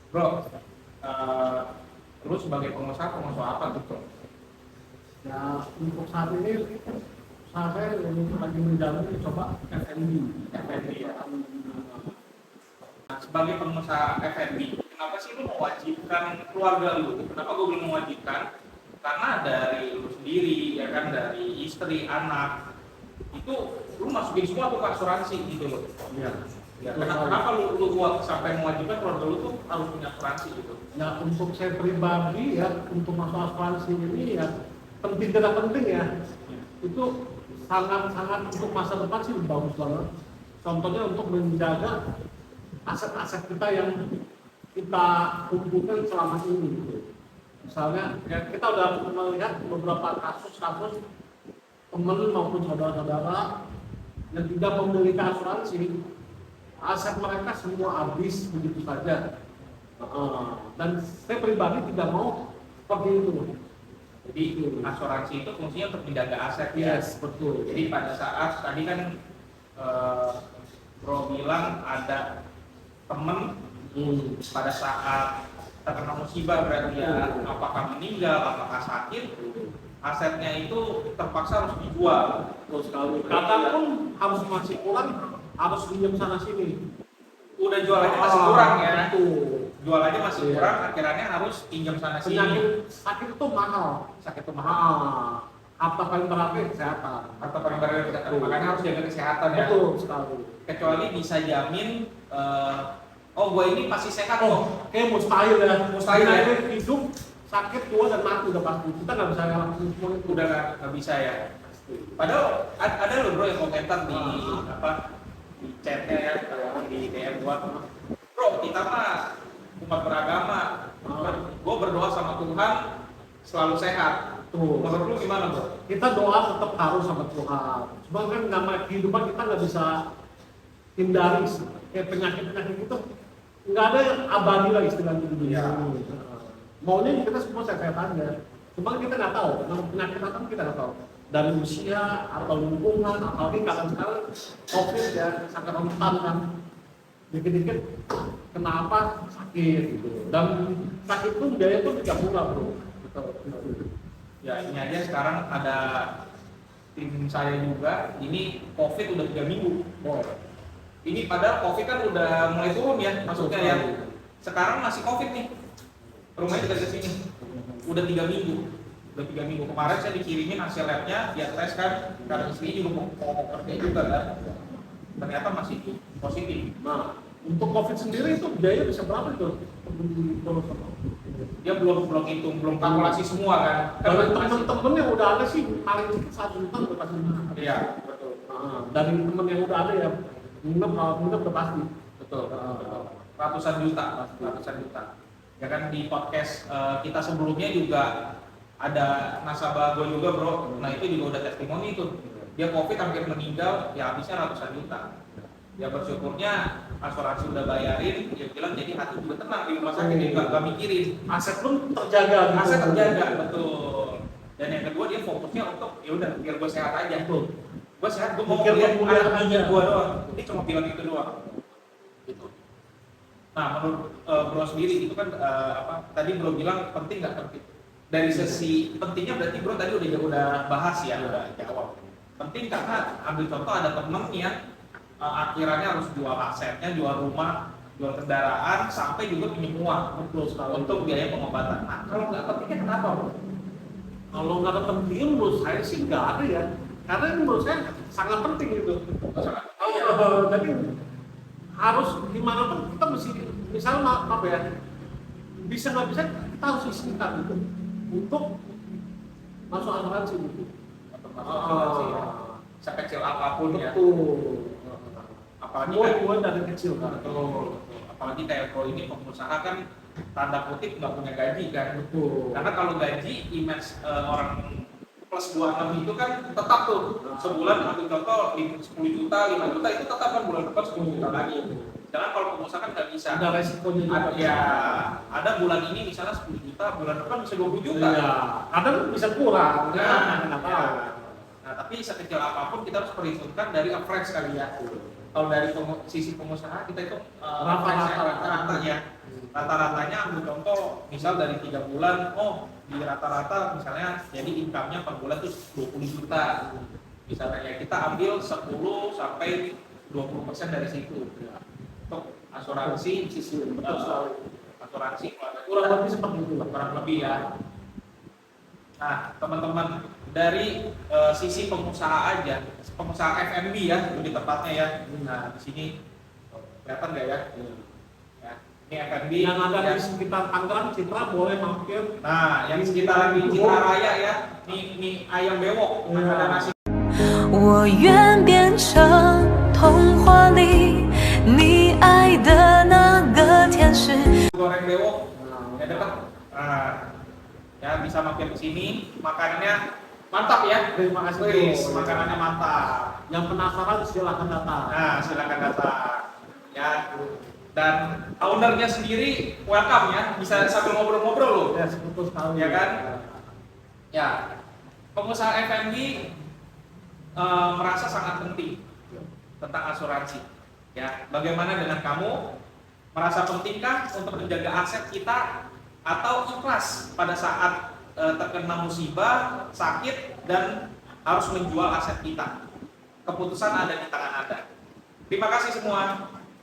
Bro, lu sebagai pengusaha apa tuh bro? Ya untuk saat ini saya lagi menjalani coba F&B. F&B ya. Nah, sebagai pengusaha F&B, kenapa sih lu mewajibkan keluarga lu? Kenapa gue belum mewajibkan? Karena dari lu sendiri, ya kan, dari istri, anak, itu lu masukin semua tuh ke asuransi gitu loh. Ya. Ya, kenapa lu sampai mewajibkan keluarga lu tuh harus punya asuransi gitu? Ya untuk saya pribadi ya untuk masuk asuransi ini ya penting tidak penting ya. Itu sangat-sangat untuk masa depan sih bagus banget. Contohnya untuk menjaga aset-aset kita yang kita kumpulkan selama ini. Gitu. Misalnya ya kita udah melihat beberapa kasus-kasus teman maupun saudara-saudara yang tidak memiliki asuransi, aset mereka semua habis begitu saja. Dan saya pribadi tidak mau seperti itu. Jadi asuransi itu fungsinya untuk menjaga aset ya. Yes, betul. Jadi pada saat tadi kan Bro bilang ada temen pada saat terkena musibah berarti ya, apakah meninggal, apakah sakit, asetnya itu terpaksa harus dijual. Betul sekali. Kadang pun harus masih kurang, harus pinjam sana sini. Udah jual aja masih kurang ya. Betul. Jual aja masih kurang, akhirnya harus pinjam sana sini. Penyakit sakit itu mahal. Sakit itu mahal. Harta paling berharga kesehatan. Harta paling berharga kesehatan. Makanya harus jaga kesehatan ya. Betul sekali. Kecuali bisa jamin, oh gue ini pasti sehat kok. Kayak mustahil ya. Mustahil ya. Hidup, sakit, tua dan mati udah pasti. Kita nggak bisa ngelakuin semua itu. Udah nggak bisa ya. Padahal ada loh bro yang komentar di di chatnya ya, di DM gua. Bro, kita mah umat beragama. Gue berdoa sama Tuhan selalu sehat. Tuh. Menurut lu gimana bro? Kita doa tetap harus sama Tuhan. Cuma kan nama kehidupan kita nggak bisa hindari kayak penyakit itu nggak ada yang abadi lah istilahnya di dunia ini. Maunya kita semua sehat aja. Cuma kita nggak tahu. Nama penyakit apa kita nggak tahu. Dari usia atau lingkungan, apalagi sekarang COVID ya sangat rentan kan. Dikit-dikit kenapa sakit gitu. Dan sakit itu biaya itu tidak murah bro. Ya ini aja sekarang ada tim saya juga, ini COVID udah 3 minggu. Ini padahal COVID kan udah mulai turun ya, maksudnya ya. Sekarang masih COVID nih, rumahnya dekat sini. Udah 3 minggu. Udah 3 minggu. Kemarin saya dikirimin hasil labnya, dia tes kan, karena istri juga mau kerja juga kan. Ternyata masih positif. Nah, untuk COVID sendiri itu biaya bisa berapa itu? Dia belum hitung, belum kalkulasi semua kan. Dari temen-temen yang udah ada sih paling sedikit 1 juta udah pasti. Iya, betul. Dari temen yang udah ada ya minum udah pasti. Betul. Ratusan juta. Ya kan di podcast kita sebelumnya juga ada nasabah gue juga bro. Nah itu juga udah testimoni itu. Dia COVID hampir meninggal, ya habisnya ratusan juta. Ya bersyukurnya asuransi udah bayarin, dia bilang jadi hati juga tenang di rumah sakit, dia nggak mikirin. Aset pun terjaga. Aset terjaga, betul. Dan yang kedua dia fokusnya untuk ya udah biar gue sehat aja. Gue sehat, gue mau lihat anak gue doang. Dia cuma bilang itu doang. Gitu. Nah menurut bro sendiri itu kan tadi bro bilang penting nggak penting? Dari sisi pentingnya berarti bro tadi udah bahas ya, udah jawab. Penting karena ambil contoh ada temen yang akhirnya harus jual asetnya, jual rumah, jual kendaraan, sampai juga pinjam uang untuk biaya pengobatan. Nah, kalau nggak pentingnya kenapa, bro? Kalau nggak ada pentingnya menurut saya sih nggak ada ya. Karena menurut saya sangat penting itu. Jadi harus gimana pun kita mesti, misalnya maaf ya, bisa nggak bisa kita harus izinkan gitu untuk masuk asuransi gitu. Sekecil apapun ya. Apalagi Buat dari kecil kan. Betul. Apalagi kayak pro ini pengusaha kan tanda kutip nggak punya gaji kan. Betul. Karena kalau gaji image orang plus 26 itu kan tetap tuh sebulan ambil contoh 10 juta, 5 juta itu tetap kan bulan depan 10 juta lagi. Jangan kalau pengusaha kan nggak bisa. Ada resikonya juga. Ada bulan ini misalnya 10 juta, bulan depan bisa 20 juta. Iya. Kadang bisa kurang. Nah, tapi sekecil apapun kita harus perhitungkan dari average kali ya. kalau dari sisi pengusaha kita itu rata-ratanya ambil contoh misal dari 3 bulan, di rata-rata misalnya jadi income-nya per bulan tuh 20 juta misalnya, ya kita ambil 10 sampai 20% dari situ untuk asuransi Sisi asuransi keluarga kurang kita. lebih seperti itu. Kurang lebih ya. Nah, teman-teman, dari sisi pengusaha aja, pengusaha F&B ya, lebih tepatnya ya. Nah, di sini kelihatan nggak ya? Ya, ini F&B Yang ada ya. di sekitar Tangerang, Citra boleh mampir. Nah, yang sekitar di Citra Raya ya, nih ayam bewok, Iya. ada nasi 我愿变成童话里你爱的那个天使。 goreng bewok, ya dekat. Nah, ya bisa mampir ke sini, makanannya mantap ya. Terima kasih. Wih, Bro. makanannya mantap. Yang penasaran silahkan datang. Nah, silakan datang. Ya. Dan ownernya sendiri welcome ya, bisa sambil ngobrol-ngobrol loh. Ya, betul sekali. Ya kan? Ya. Pengusaha F&B merasa sangat penting tentang asuransi. Ya, bagaimana dengan kamu? Merasa pentingkah untuk menjaga aset kita atau ikhlas pada saat terkena musibah, sakit dan harus menjual aset kita? Keputusan ada di tangan Anda. Terima kasih semua.